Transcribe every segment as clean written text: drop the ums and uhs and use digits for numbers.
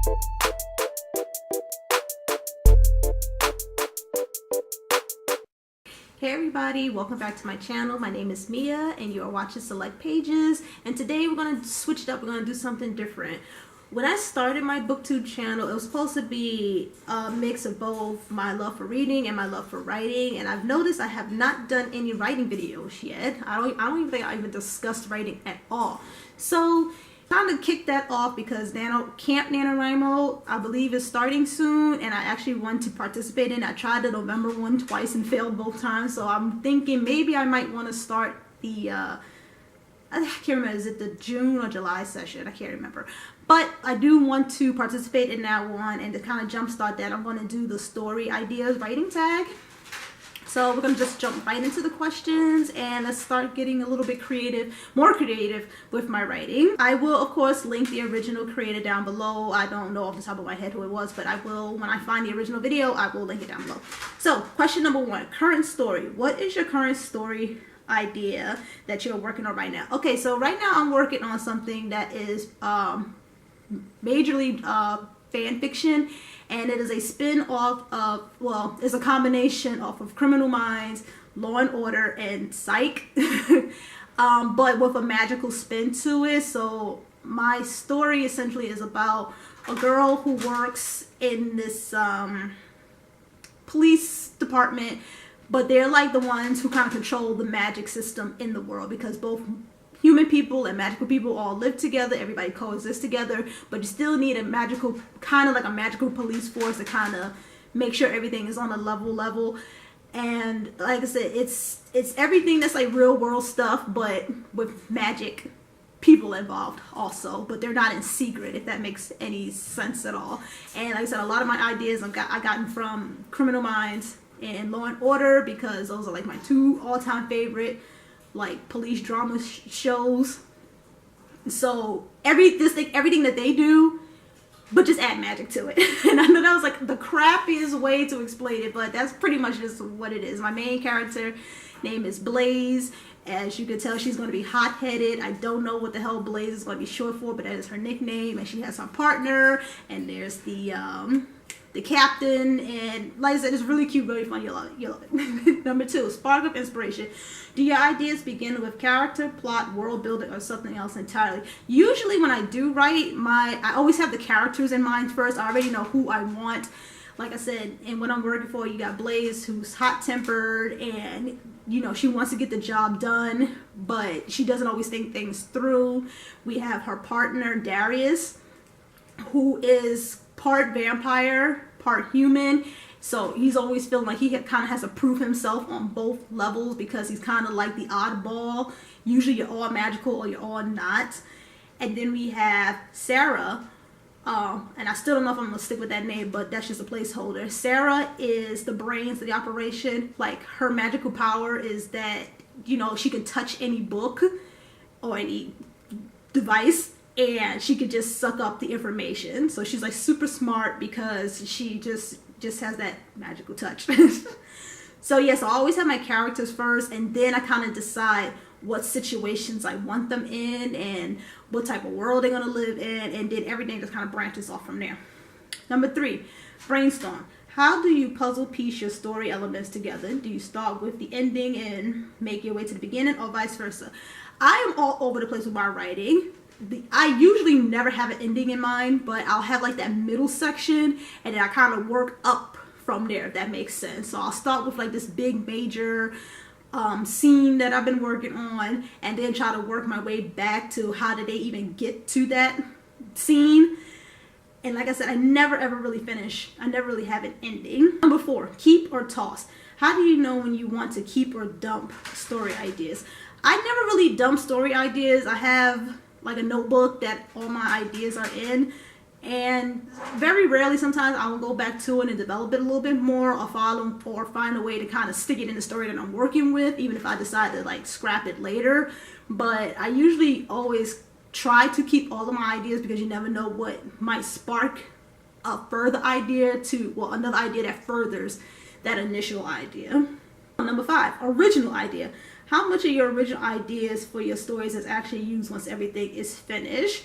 Hey everybody, welcome back to my channel. My name is Mia and you are watching Select Pages, and today we're going to switch it up. We're going to do something different. When I started my booktube channel, it was supposed to be a mix of both my love for reading and my love for writing, and I've noticed I have not done any writing videos yet. I don't even think I even discussed writing at all. So kind of kick that off because Camp NaNoWriMo, I believe, is starting soon, and I actually want to participate in it. I tried the November one twice and failed both times, so I'm thinking maybe I might want to start the I can't remember, is it the June or July session? I can't remember. But I do want to participate in that one, and to kind of jumpstart that, I'm going to do the story ideas writing tag. So we're going to just jump right into the questions, and let's start getting a little bit creative, more creative with my writing. I will, of course, link the original creator down below. I don't know off the top of my head who it was, but I will, when I find the original video, I will link it down below. So question number one, current story. What is your current story idea that you're working on right now? Okay, so right now I'm working on something that is majorly fan fiction, and it is a spin-off of, well, it's a combination off of Criminal Minds, Law and Order, and Psych, but with a magical spin to it. So my story essentially is about a girl who works in this police department, but they're like the ones who kind of control the magic system in the world, because both human people and magical people all live together. Everybody coexists together, but you still need a magical, kind of like a magical police force to kind of make sure everything is on a level. And like I said, it's everything that's like real world stuff, but with magic people involved also, but they're not in secret, if that makes any sense at all. And like I said, a lot of my ideas I gotten from Criminal Minds and Law and Order, because those are like my two all-time favorite like police drama shows. So everything that they do, but just add magic to it. And I know that was like the crappiest way to explain it, but that's pretty much just what it is. My main character name is Blaze. As you can tell, she's going to be hot-headed. I don't know what the hell Blaze is going to be short for, but that is her nickname. And she has her partner, and there's the captain, and like I said, it's really cute, really fun. You'll love it. Number two, spark of inspiration. Do your ideas begin with character, plot, world building, or something else entirely? Usually when I do write, I always have the characters in mind first. I already know who I want. Like I said, and what I'm working for, you got Blaze, who's hot-tempered, and you know, she wants to get the job done, but she doesn't always think things through. We have her partner, Darius, who is part vampire, part human. So he's always feeling like he kind of has to prove himself on both levels, because he's kind of like the oddball. Usually you're all magical or you're all not. And then we have Sarah, and I still don't know if I'm going to stick with that name, but that's just a placeholder. Sarah is the brains of the operation. Like, her magical power is that, you know, she can touch any book or any device, and she could just suck up the information. So she's like super smart because she just has that magical touch. So yes, I always have my characters first, and then I kind of decide what situations I want them in and what type of world they're going to live in, and then everything just kind of branches off from there. Number three, brainstorm. How do you puzzle piece your story elements together? Do you start with the ending and make your way to the beginning, or vice versa? I am all over the place with my writing. I usually never have an ending in mind, but I'll have like that middle section, and then I kind of work up from there, if that makes sense. So I'll start with like this big major scene that I've been working on, and then try to work my way back to how did they even get to that scene. And like I said, I never ever really finish. I never really have an ending. Number four, keep or toss. How do you know when you want to keep or dump story ideas? I never really dump story ideas. I have like a notebook that all my ideas are in, and very rarely, sometimes I will go back to it and develop it a little bit more, or follow or find a way to kind of stick it in the story that I'm working with, even if I decide to like scrap it later. But I usually always try to keep all of my ideas, because you never know what might spark a further idea to, well, another idea that furthers that initial idea. Number five, original idea. How much of your original ideas for your stories is actually used once everything is finished?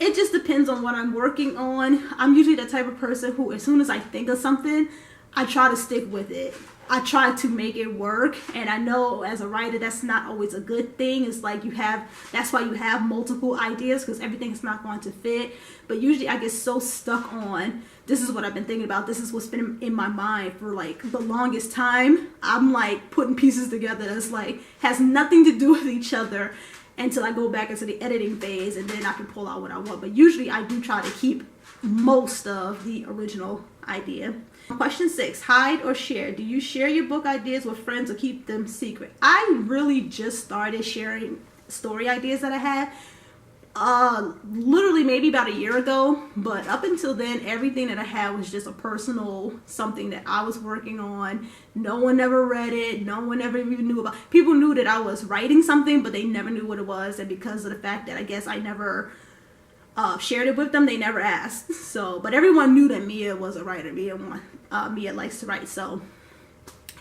It just depends on what I'm working on. I'm usually the type of person who, as soon as I think of something, I try to stick with it. I try to make it work, and I know as a writer that's not always a good thing. It's like that's why you have multiple ideas, because everything's not going to fit. But usually I get so stuck on, this is what I've been thinking about, this is what's been in my mind for like the longest time. I'm like putting pieces together that's like has nothing to do with each other until I go back into the editing phase, and then I can pull out what I want. But usually I do try to keep most of the original idea. Question 6, hide or share? Do you share your book ideas with friends or keep them secret? I really just started sharing story ideas that I had literally maybe about a year ago, but up until then everything that I had was just a personal something that I was working on. No one ever read it, no one ever even knew about. People knew that I was writing something, but they never knew what it was, and because of the fact that I guess I never shared it with them, they never asked. So, but everyone knew that Mia was a writer. Mia likes to write. So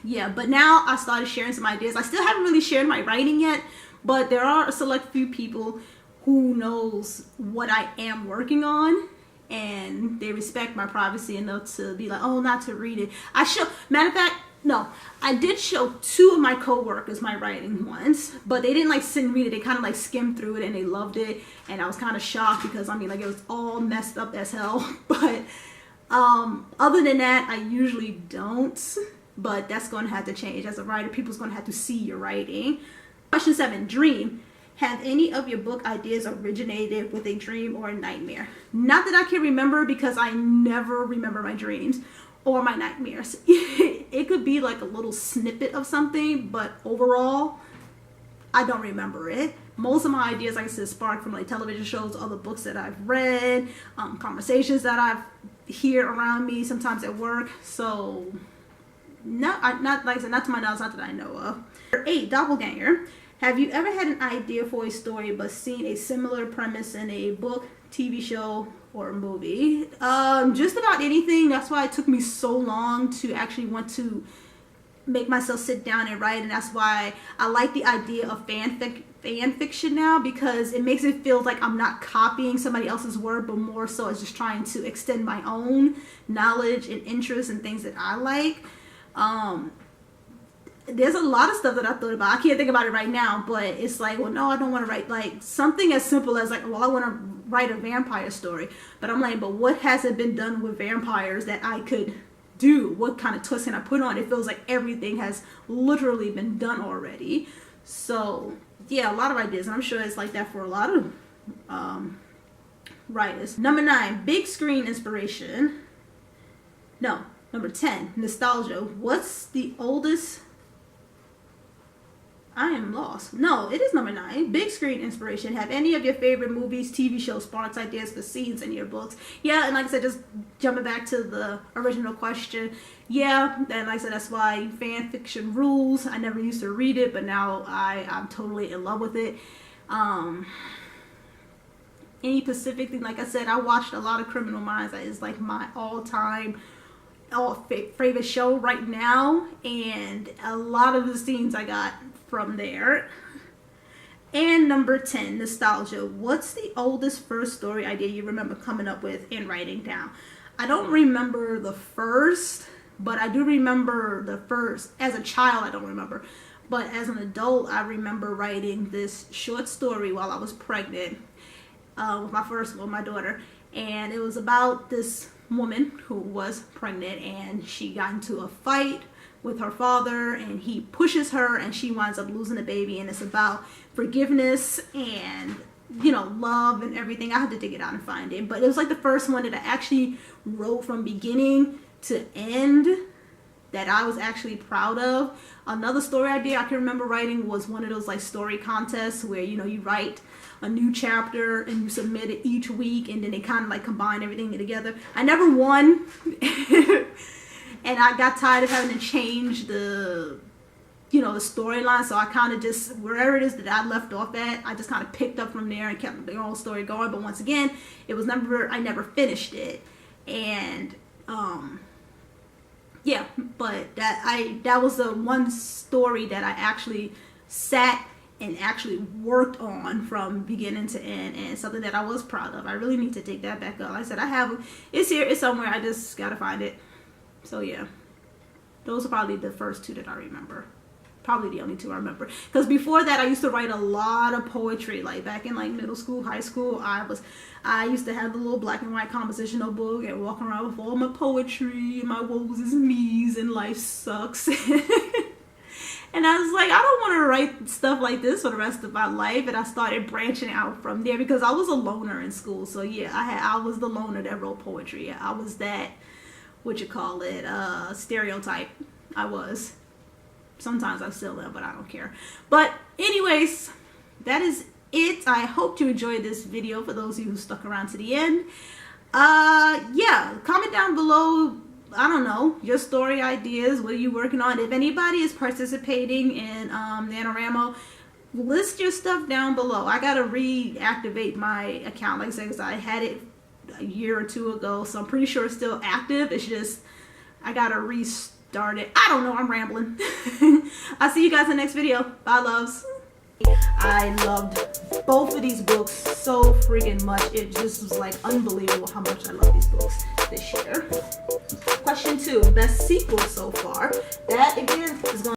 yeah, but now I started sharing some ideas. I still haven't really shared my writing yet, but there are a select few people who knows what I am working on, and they respect my privacy enough to be like, oh, not to read it. Matter of fact, no, I did show 2 of my co-workers my writing once, but they didn't like sit and read it. They kind of like skimmed through it and they loved it, and I was kind of shocked because I mean, like, it was all messed up as hell. But other than that, I usually don't, but that's going to have to change. As a writer, people's going to have to see your writing. Question 7, dream. Have any of your book ideas originated with a dream or a nightmare? Not that I can remember, because I never remember my dreams or my nightmares. It could be like a little snippet of something, but overall, I don't remember it. Most of my ideas, like I said, spark from like television shows, other books that I've read, conversations that I've hear around me, sometimes at work. So, not like I said, not to my knowledge, not that I know of. 8, doppelganger. Have you ever had an idea for a story but seen a similar premise in a book, TV show, or a movie? Just about anything. That's why it took me so long to actually want to make myself sit down and write, and that's why I like the idea of fan fiction now, because it makes it feel like I'm not copying somebody else's work, but more so it's just trying to extend my own knowledge and interests and things that I like. There's a lot of stuff that I thought about. I can't think about it right now, but it's like, well, no, I don't want to write like something as simple as like, well, I want to write a vampire story. But I'm like, but what hasn't been done with vampires that I could do? What kind of twist can I put on? It feels like everything has literally been done already. So yeah, a lot of ideas, and I'm sure it's like that for a lot of writers. Number 9, big screen inspiration. No, number 10, nostalgia. What's the oldest? I am lost. No, it is number 9. Big screen inspiration. Have any of your favorite movies, TV shows, sparked ideas for scenes in your books? Yeah, and like I said, just jumping back to the original question. Yeah, and like I said, that's why fan fiction rules. I never used to read it, but now I'm totally in love with it. Any specific thing, like I said, I watched a lot of Criminal Minds. That is like my all-time favorite show right now, and a lot of the scenes I got from there. And number 10, nostalgia. What's the oldest first story idea you remember coming up with and writing down? I don't remember the first, but I do remember the first. As a child, I don't remember, but as an adult, I remember writing this short story while I was pregnant with my daughter, and it was about this woman who was pregnant, and she got into a fight with her father, and he pushes her, and she winds up losing the baby, and it's about forgiveness and, you know, love and everything. I had to dig it out and find it, but it was like the first one that I actually wrote from beginning to end that I was actually proud of. Another story idea I can remember writing was one of those like story contests where, you know, you write a new chapter and you submit it each week, and then they kind of like combine everything together. I never won. And I got tired of having to change the storyline, so I kind of just, wherever it is that I left off at, I just kind of picked up from there and kept the whole story going. But once again, I never finished it. And yeah, but that was the one story that I actually sat and actually worked on from beginning to end, and something that I was proud of. I really need to take that back up. Like I said, I have, it's here, it's somewhere, I just gotta find it. So yeah, those are probably the first two that I remember. Probably the only two I remember, because before that I used to write a lot of poetry. Like back in like middle school, high school, I used to have the little black and white compositional book and walk around with all my poetry and my woes and me's and life sucks. And I was like, I don't want to write stuff like this for the rest of my life. And I started branching out from there, because I was a loner in school. So yeah, I was the loner that wrote poetry. I was that, stereotype. I was. Sometimes I still am, but I don't care. But anyways, that is it. I hope you enjoyed this video, for those of you who stuck around to the end. Yeah, comment down below, I don't know, your story ideas. What are you working on? If anybody is participating in NaNoWriMo, list your stuff down below. I gotta reactivate my account, like I said, because I had it a year or two ago, so I'm pretty sure it's still active. It's just I gotta restart it. I don't know, I'm rambling. I'll see you guys in the next video. Bye, loves. I loved both of these books so freaking much. It just was like unbelievable how much I love these books this year. Question 2, best sequel so far. That again is going